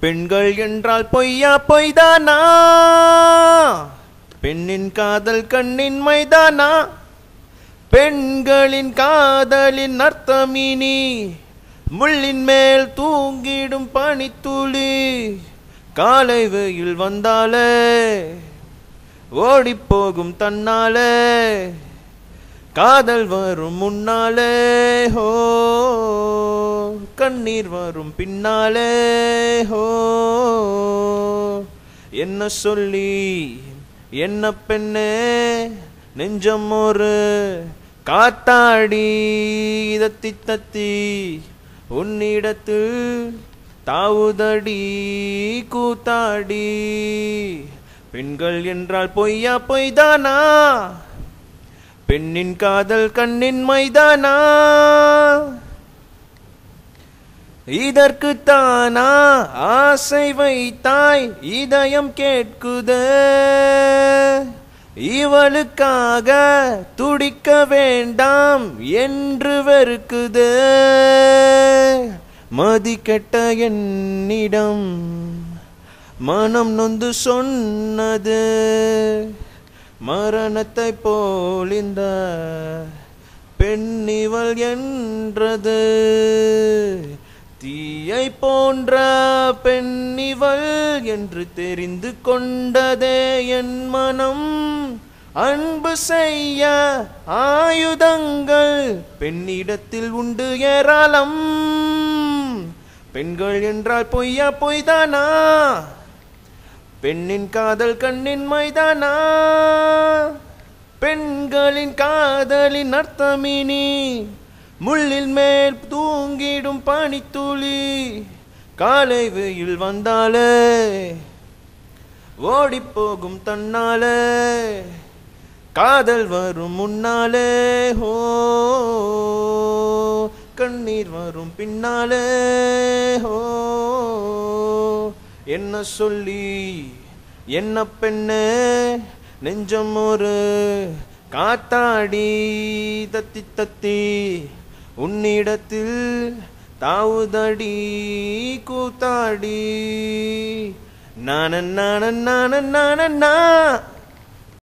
பெண்கள் என்றால் பொய்யா பொய்தானா? பெண்ணின் காதல் கண்ணின் மைதானா? பெண்களின் காதலின் அர்த்தமினி முள்ளின் மேல் தூங்கிடும் பனித்துளி. காலை வெயில் வந்தாலே ஓடிப்போகும் தன்னாலே, காதல் வரும் முன்னாலே ஹோ, கண்ணீர் வரும் பின்னாலே ஹோ. என்ன சொல்லி என்ன பெண்ணே நெஞ்சம் ஒரு காத்தாடி தத்தி தத்தி உன்னிடத்தில் தாவுதடி கூத்தாடி. பெண்கள் என்றால் பொய்யா பொய்தானா? பெண்ணின் காதல் கண்ணின் மைதானா? இதற்குத்தானா ஆசை வைத்தாய் இதயம் கேட்குதே? இவளுக்காக துடிக்க வேண்டாம் என்று வெறுக்குதே. மதி கெட்ட என்னிடம் மனம் நொந்து சொன்னது, மரணத்தை போல் இந்த பெண்ணிவள் என்றது. தீயை போன்ற பெண்ணிவள் என்று தெரிந்து கொண்டதே என் மனம். அன்பு செய்ய ஆயுதங்கள் பெண்ணிடத்தில் உண்டு ஏராளம். பெண்கள் என்றால் பொய்யா பொய்தானா? பெண்ணின் காதல் கண்ணின் மைதானா? பெண்களின் காதலின் அர்த்தமினி முள்ளில் மேல் தூங்கிடும் பனித்துளி. காலை வெயில் வந்தாலே ஓடிப்போகும் தன்னாலே, காதல் வரும் முன்னாலே ஹோ, கண்ணீர் வரும் பின்னாலே ஹோ. என்ன சொல்லி என்ன பெண்ணே நெஞ்சம் ஒரு காத்தாடி தத்தி தத்தி உன்னிடத்தில் தாவுதடி கூத்தாடி. நான நான நான நான.